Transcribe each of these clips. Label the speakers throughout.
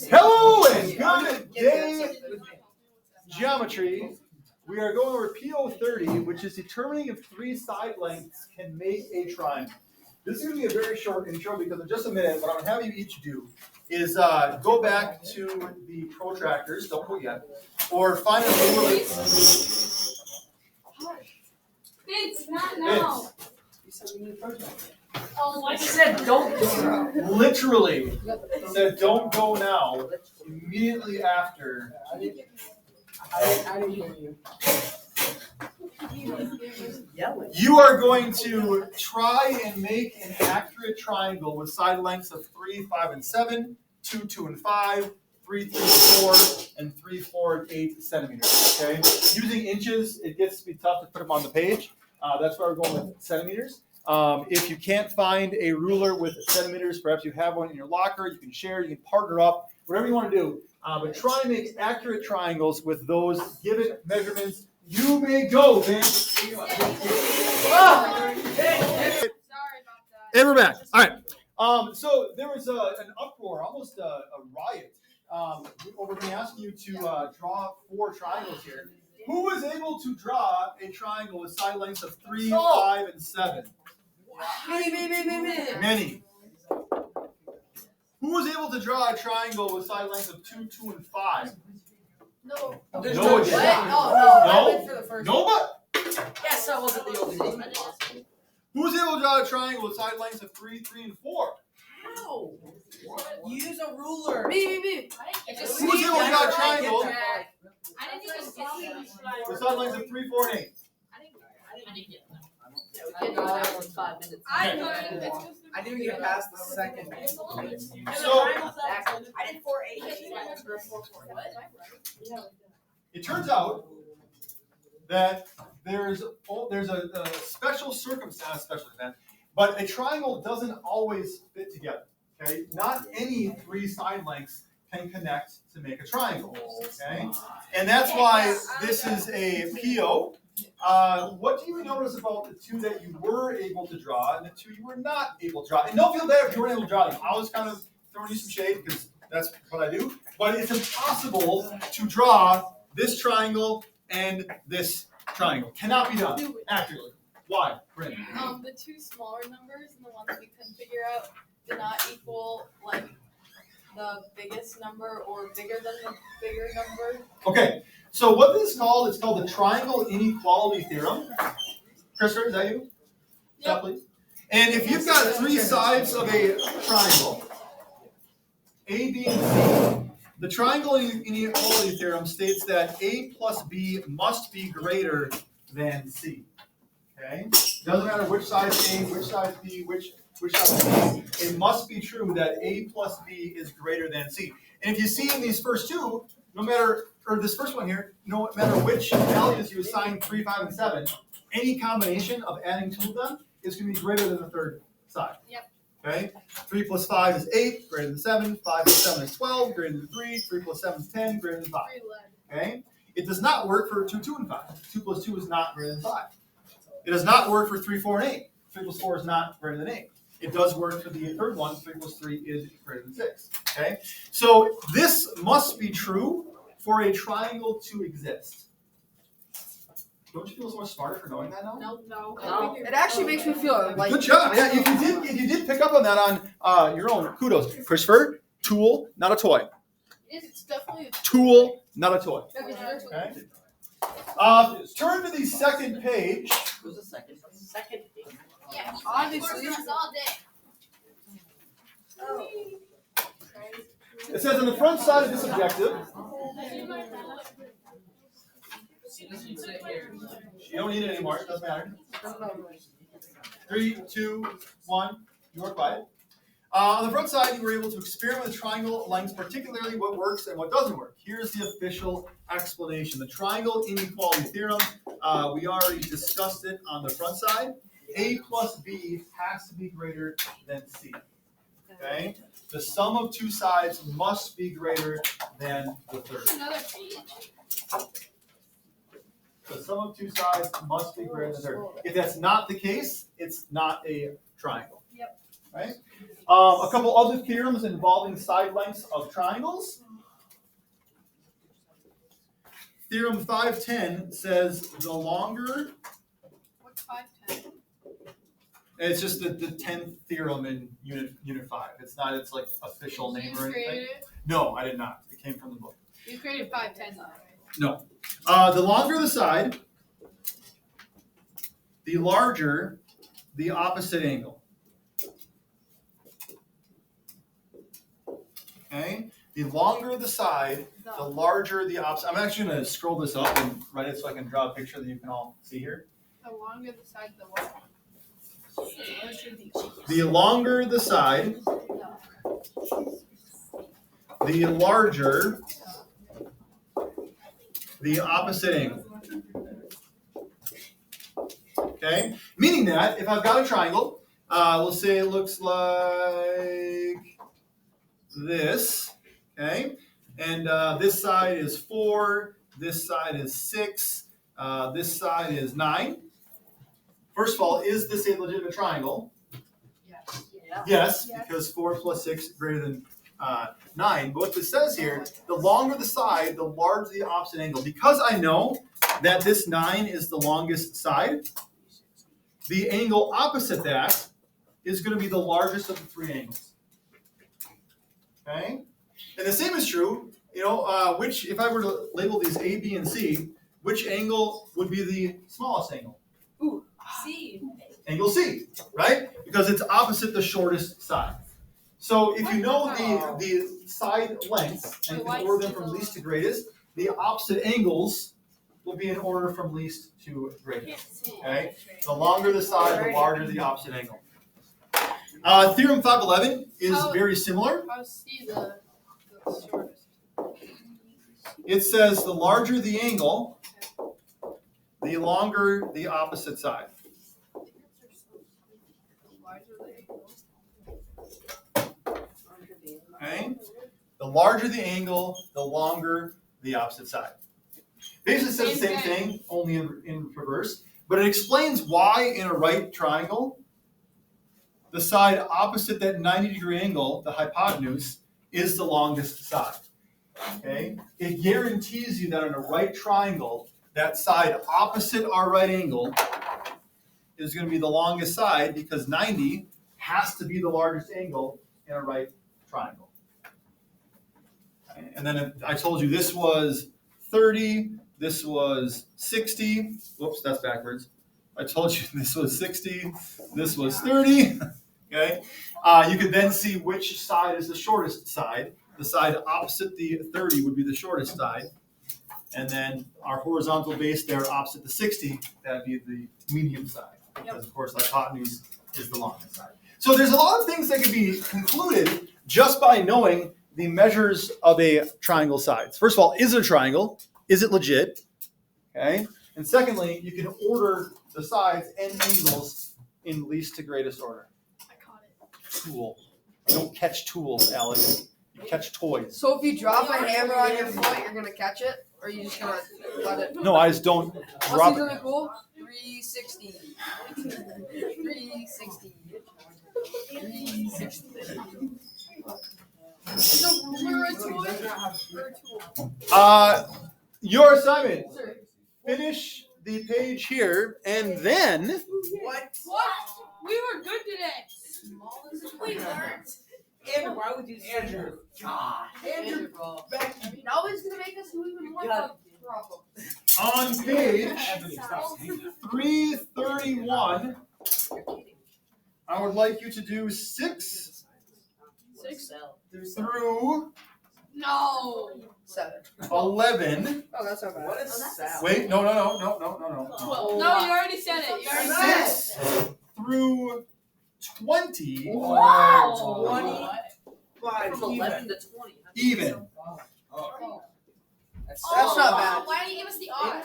Speaker 1: Hello and good day, geometry. We are going over PO30, which is determining if three side lengths can make a triangle. This is going to be a very short intro because in just a minute, what I'm going to have you each do is go back to the protractors, don't go yet, or find a ruler.
Speaker 2: Vince, not now.
Speaker 3: Oh, I said don't go.
Speaker 1: Literally said don't go now. Immediately after.
Speaker 4: I didn't hear you.
Speaker 1: You are going to try and make an accurate triangle with side lengths of 3, 5, and 7, 2, 2, and 5, 3, 3, 4, and 3, 4, and 8 centimeters. Okay. Using inches, it gets to be tough to put them on the page. That's why we're going with centimeters. If you can't find a ruler with centimeters, perhaps you have one in your locker. You can share. You can partner up. Whatever you want to do. But try and make accurate triangles with those given measurements. You may go, Vince.
Speaker 2: Sorry about that.
Speaker 1: And we're back. All right. So there was an uproar, almost a riot, over me asking you to draw 4 triangles here. Who was able to draw a triangle with side lengths of 3, 5, and 7? Many. Who was able to draw a triangle with side lengths of 2, 2, and 5?
Speaker 2: No.
Speaker 1: No,
Speaker 4: What?
Speaker 1: No.
Speaker 4: I went for the first
Speaker 1: No, but
Speaker 4: Yes, that wasn't the only one.
Speaker 1: who was able to draw a triangle with side lengths of 3, 3, and 4?
Speaker 4: How? Use a ruler.
Speaker 2: Me.
Speaker 1: Who was able to draw a triangle
Speaker 2: I didn't even get
Speaker 1: with side lengths of 3, 4, and 8?
Speaker 2: I didn't get that.
Speaker 4: I got that one 5 minutes.
Speaker 5: I didn't get past the second.
Speaker 1: So
Speaker 4: I did 4, 8.
Speaker 1: it turns out that there's a special circumstance, but a triangle doesn't always fit together. Okay, not any 3 side lengths can connect to make a triangle. Okay, and that's why this is a PO. What do you notice about the 2 that you were able to draw and the 2 you were not able to draw? And don't feel bad if you weren't able to draw them. I was kind of throwing you some shade because that's what I do. But it's impossible to draw this triangle and this triangle. Cannot be done accurately. Why, Brandon?
Speaker 6: The 2 smaller numbers and the ones we couldn't figure out did not equal like the biggest number or bigger than the bigger number.
Speaker 1: Okay, so what this is called, it's called the triangle inequality theorem. Christopher, is that you? Yeah, please. And if you've got 3 sides of a triangle, A, B, and C, the triangle inequality theorem states that A plus B must be greater than C. Okay? Doesn't matter which side is A, which side is B, which side is C. It must be true that A plus B is greater than C. And if you see in these first 2, this first one here, no matter which values you assign 3, 5, and 7, any combination of adding 2 of them is going to be greater than the third side.
Speaker 6: Yep.
Speaker 1: Okay? 3 plus 5 is 8, greater than 7. 5 plus 7 is 12, greater than 3. 3 plus 7 is 10, greater than 5. Okay? It does not work for 2, 2, and 5. 2 plus 2 is not greater than 5. It does not work for 3, 4, and 8. 3 plus 4 is not greater than 8. It does work for the third one. 3 plus 3 is greater than 6. Okay? So this must be true for a triangle to exist. Don't you feel so much smarter for knowing that now?
Speaker 6: No.
Speaker 4: It actually makes me feel like.
Speaker 1: Good job. Yeah, if you did pick up on that on your own, kudos. Christopher, tool, not a toy.
Speaker 6: It's definitely a
Speaker 1: Tool, not a toy.
Speaker 6: Okay.
Speaker 1: Okay. Turn to the second page.
Speaker 4: Who's the second? Second.
Speaker 6: Yeah,
Speaker 4: Obviously.
Speaker 6: all day.
Speaker 1: It says on the front side of this objective. You don't need it anymore. It doesn't matter. 3, 2, 1. You are quiet. On the front side, you were able to experiment with triangle lengths, particularly what works and what doesn't work. Here's the official explanation. The triangle inequality theorem, we already discussed it on the front side. A plus B has to be greater than C. Okay? The sum of 2 sides must be greater than the third.
Speaker 6: Another page.
Speaker 1: The sum of 2 sides must be greater than the third. If that's not the case, it's not a triangle.
Speaker 6: Yep.
Speaker 1: right? A couple other theorems involving side lengths of triangles. Theorem 510 says the longer,
Speaker 6: What's 510?
Speaker 1: it's just the 10th theorem in unit 5. It's not its like official name or
Speaker 6: You
Speaker 1: anything.
Speaker 6: created it?
Speaker 1: No, I did not. It came from the book.
Speaker 6: You created 510 though, right?
Speaker 1: No. The longer the side, the larger the opposite angle. Okay? The longer the side, the larger the opposite. I'm actually going to scroll this up and write it so I can draw a picture that you can all see here.
Speaker 6: The longer the side, the what?
Speaker 1: The longer the side, the larger the opposite angle. Okay? Meaning that if I've got a triangle, we'll say it looks like this. Okay? And this side is 4, this side is 6, this side is 9. First of all, is this a legitimate triangle?
Speaker 4: Yeah.
Speaker 1: Yes, because 4 plus 6 is greater than 9. But what this says here, the longer the side, the larger the opposite angle. Because I know that this 9 is the longest side, the angle opposite that is going to be the largest of the 3 angles. Okay? And the same is true, which, if I were to label these A, B, and C, which angle would be the smallest angle?
Speaker 2: C.
Speaker 1: Angle C, right? Because it's opposite the shortest side. So if you know the side lengths and you can order them from least to greatest, the opposite angles will be in order from least to greatest. Okay? The longer the side, the larger the opposite angle. Theorem 511 is very similar.
Speaker 6: How's C the shortest?
Speaker 1: It says the larger the angle, the longer the opposite side. Okay? The larger the angle, the longer the opposite side. Basically says the same thing, only in reverse. But it explains why in a right triangle, the side opposite that 90-degree angle, the hypotenuse, is the longest side. Okay? It guarantees you that in a right triangle, that side opposite our right angle is going to be the longest side because 90 has to be the largest angle in a right triangle. Okay? And then if I told you this was 30, this was 60. Whoops, that's backwards. I told you this was 60, this was 30. Okay? You could then see which side is the shortest side. The side opposite the 30 would be the shortest side. And then our horizontal base there opposite the 60, that would be the medium side. Because, of course, the hypotenuse is the longest side. So there's a lot of things that can be concluded just by knowing the measures of a triangle sides. First of all, is it a triangle? Is it legit? Okay. And secondly, you can order the sides and angles in least to greatest order.
Speaker 6: I caught it.
Speaker 1: Tool. You don't catch tools, Alex. You catch toys.
Speaker 4: So if you drop a hammer on your foot, you're gonna catch it, or are you just gonna let it?
Speaker 1: No, I just don't
Speaker 4: What's
Speaker 1: drop
Speaker 4: really
Speaker 1: it.
Speaker 4: cool? 360. 360. 360.
Speaker 6: So we're a toy or a tool?
Speaker 1: Your assignment. Finish the page here, and then
Speaker 5: What?
Speaker 2: What? We were good today.
Speaker 6: We learned.
Speaker 5: Andrew, why would you say Andrew? God. Andrew, back.
Speaker 4: Now it's gonna make us do even more problems.
Speaker 1: on page 331, I would like you to do 6 through
Speaker 6: No.
Speaker 4: 7.
Speaker 1: 11.
Speaker 4: Oh, that's not bad.
Speaker 5: What is Sal?
Speaker 1: Wait, no.
Speaker 6: No, you already said it. You already said it.
Speaker 1: 6 through 20.
Speaker 2: Wow.
Speaker 5: 25
Speaker 4: From 11 to 20.
Speaker 1: Even.
Speaker 5: That's
Speaker 4: That's not bad.
Speaker 2: Why didn't you give us the odd?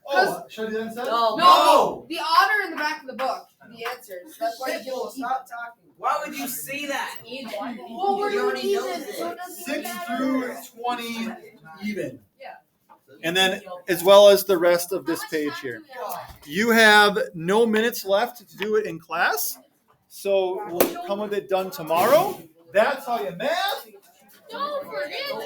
Speaker 1: Oh, should I do that instead?
Speaker 4: No. The honor in the back of the book. The answers. That's why you
Speaker 5: Simple,
Speaker 4: get
Speaker 5: stop talking. Why would you say that?
Speaker 4: Well, we're
Speaker 5: You
Speaker 4: doing
Speaker 5: already know
Speaker 4: even.
Speaker 5: this.
Speaker 4: So it doesn't
Speaker 1: 6
Speaker 4: even matter.
Speaker 1: through 20 even.
Speaker 4: Yeah.
Speaker 1: And then as well as the rest of this page here. You have no minutes left to do it in class. So we'll come with it done tomorrow. That's how you math.
Speaker 2: Don't forget